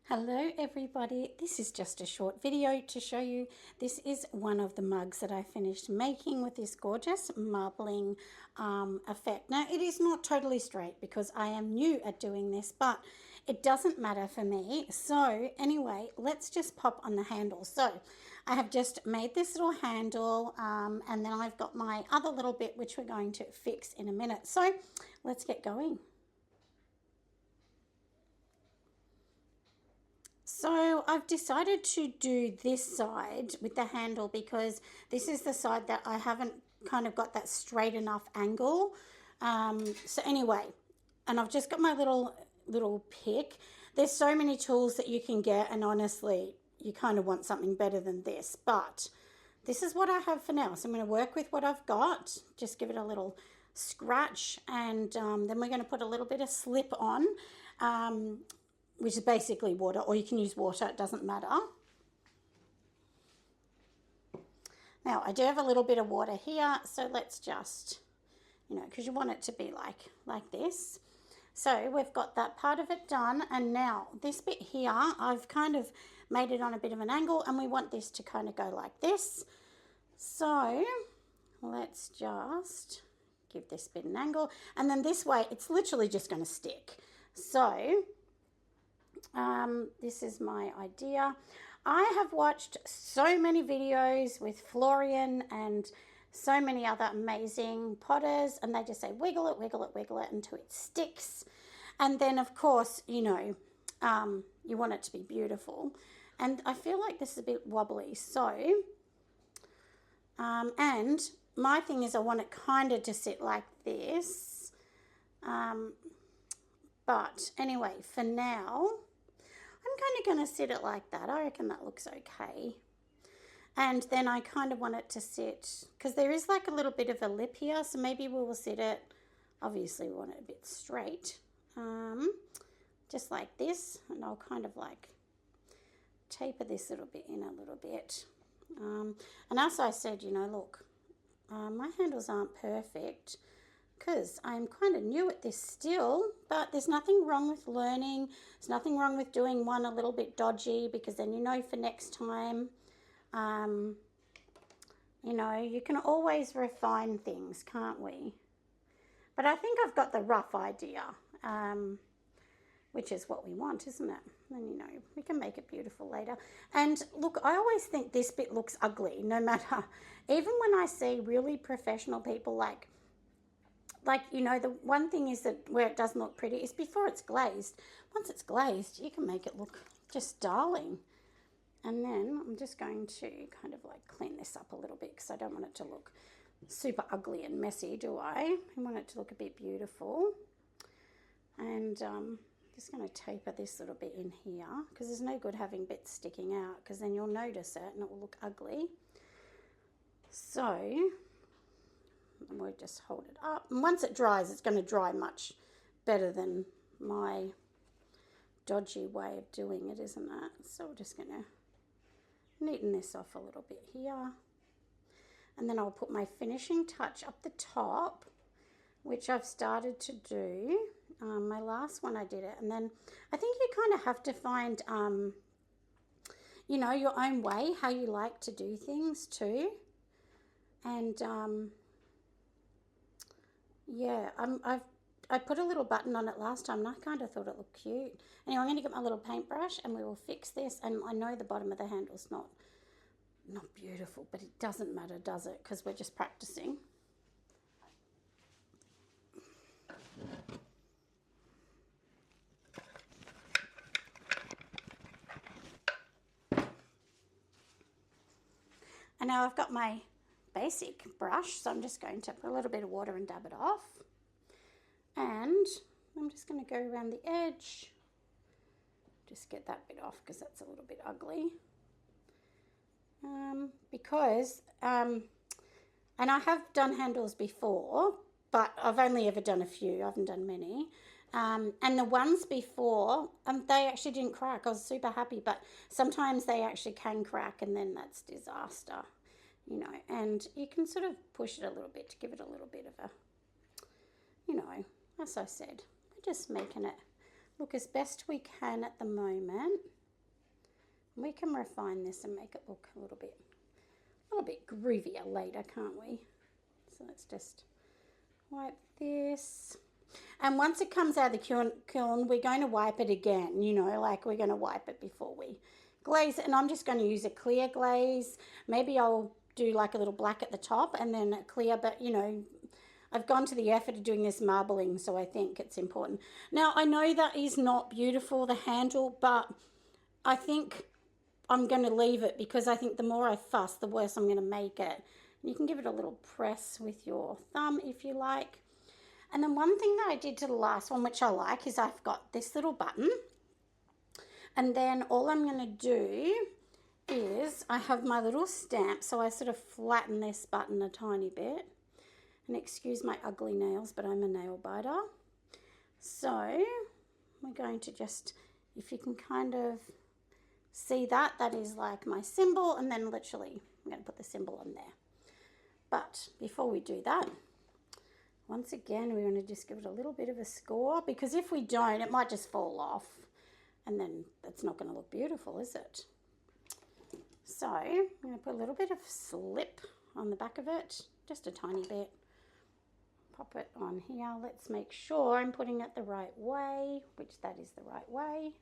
Hello everybody, this is just a short video to show you. This is one of the mugs that I finished making with this gorgeous marbling effect. Now it is not totally straight because I am new at doing this, but it doesn't matter for me. So anyway, let's just pop on the handle. So I have just made this little handle and then I've got my other little bit which we're going to fix in a minute. So let's get going. So I've decided to do this side with the handle because this is the side that I haven't kind of got that straight enough angle. So anyway, and I've just got my little pick. There's so many tools that you can get, and honestly, you kind of want something better than this. But this is what I have for now. So I'm going to work with what I've got. Just give it a little scratch, and then we're going to put a little bit of slip on. Which is basically water, or you can use water, it doesn't matter. Now, I do have a little bit of water here, so let's just, because you want it to be like this. So we've got that part of it done, and now this bit here, I've kind of made it on a bit of an angle, and we want this to kind of go like this. So let's just give this bit an angle, and then this way, it's literally just going to stick. So this is my idea. I have watched so many videos with Florian and so many other amazing potters, and they just say wiggle it, wiggle it, wiggle it until it sticks. And then of course, you want it to be beautiful. And I feel like this is a bit wobbly. So, and my thing is I want it kind of to sit like this. But anyway, for now, I'm kind of going to sit it like that. I reckon that looks okay. And then I kind of want it to sit, because there is like a little bit of a lip here, so maybe we will sit it, obviously we want it a bit straight, just like this, and I'll kind of like taper this little bit in a little bit. And as I said, look, my handles aren't perfect, because I'm kind of new at this still, but there's nothing wrong with learning. There's nothing wrong with doing one a little bit dodgy, because then for next time. You can always refine things, can't we? But I think I've got the rough idea, which is what we want, isn't it? And we can make it beautiful later. And look, I always think this bit looks ugly, no matter, even when I see really professional people like the one thing is that where it doesn't look pretty is before it's glazed. Once it's glazed, you can make it look just darling. And then I'm just going to kind of like clean this up a little bit, because I don't want it to look super ugly and messy, do I? I want it to look a bit beautiful. And just going to taper this little bit in here, because there's no good having bits sticking out, because then you'll notice it and it will look ugly. So and we'll just hold it up, and once it dries, it's going to dry much better than my dodgy way of doing it, isn't it? So we're just going to neaten this off a little bit here, and then I'll put my finishing touch up the top, which I've started to do. My last one I did it, and then I think you kind of have to find your own way, how you like to do things too. And yeah, I put a little button on it last time, and I kind of thought it looked cute. Anyway, I'm going to get my little paintbrush, and we will fix this. And I know the bottom of the handle's not beautiful, but it doesn't matter, does it? Because we're just practicing. And now I've got my basic brush, so I'm just going to put a little bit of water and dab it off, and I'm just going to go around the edge, just get that bit off, because that's a little bit ugly, and I have done handles before, but I've only ever done a few. I haven't done many, and the ones before, they actually didn't crack. I was super happy, but sometimes they actually can crack, and then that's disaster. And you can sort of push it a little bit to give it a little bit of a, as I said, we're just making it look as best we can at the moment. We can refine this and make it look a little bit groovier later, can't we? So let's just wipe this. And once it comes out of the kiln, we're going to wipe it again, you know, like we're going to wipe it before we glaze it. And I'm just going to use a clear glaze. Maybe I'll do like a little black at the top and then a clear, but you know, I've gone to the effort of doing this marbling, so I think it's important. Now, I know that is not beautiful, the handle, but I think I'm going to leave it because I think the more I fuss, the worse I'm going to make it. You can give it a little press with your thumb if you like. And then one thing that I did to the last one, which I like, is I've got this little button. And then all I'm going to do is I have my little stamp, so I sort of flatten this button a tiny bit. And excuse my ugly nails, but I'm a nail biter. So we're going to just, if you can kind of see that, that is like my symbol, and then literally I'm going to put the symbol on there. But before we do that, once again, we're going to just give it a little bit of a score, because if we don't, it might just fall off, and then it's not going to look beautiful, is it? So I'm going to put a little bit of slip on the back of it, just a tiny bit. Pop it on here. Let's make sure I'm putting it the right way, which that is the right way.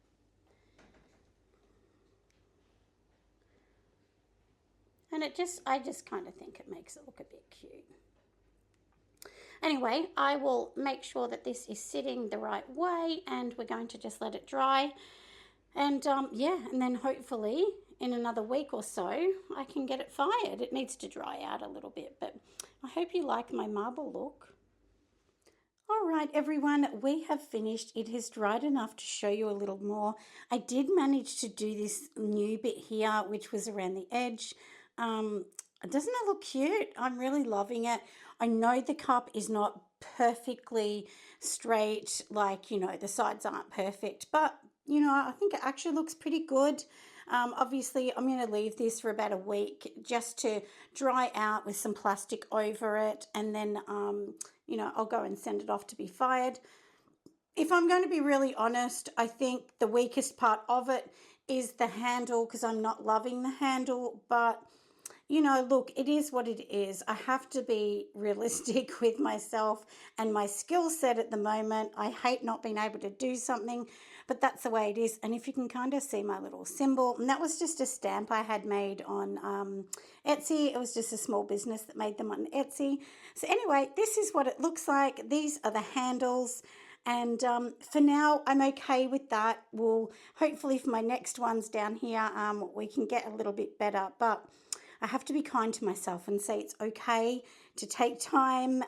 And I just kind of think it makes it look a bit cute. Anyway, I will make sure that this is sitting the right way, and we're going to just let it dry. And yeah, and then hopefully in another week or so, I can get it fired. It needs to dry out a little bit, but I hope you like my marble look. All right, everyone, we have finished. It has dried enough to show you a little more. I did manage to do this new bit here, which was around the edge. Doesn't it look cute? I'm really loving it. I know the cup is not perfectly straight, like, you know, the sides aren't perfect, but, you know, I think it actually looks pretty good. Obviously, I'm going to leave this for about a week just to dry out with some plastic over it, and then, you know, I'll go and send it off to be fired. If I'm going to be really honest, I think the weakest part of it is the handle, because I'm not loving the handle, but you know, look, it is what it is. I have to be realistic with myself and my skill set at the moment. I hate not being able to do something, but that's the way it is. And if you can kind of see my little symbol, and that was just a stamp I had made on Etsy. It was just a small business that made them on Etsy. So anyway, this is what it looks like. These are the handles. And for now, I'm okay with that. We'll hopefully for my next ones down here, we can get a little bit better. But I have to be kind to myself and say it's okay to take time,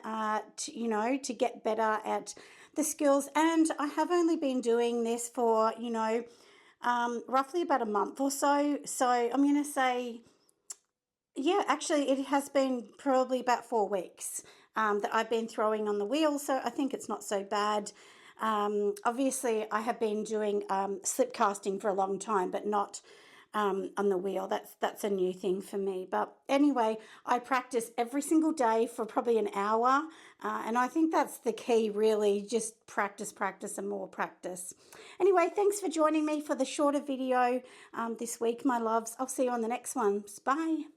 you know, to get better at the skills. And I have only been doing this for, you know, roughly about a month or so. So I'm going to say, yeah, actually it has been probably about 4 weeks that I've been throwing on the wheel. So I think it's not so bad. Obviously I have been doing slip casting for a long time, but not on the wheel. That's a new thing for me. But anyway, I practice every single day for probably an hour. And I think that's the key, really, just practice, practice, and more practice. Anyway, thanks for joining me for the shorter video this week, my loves. I'll see you on the next one. Bye.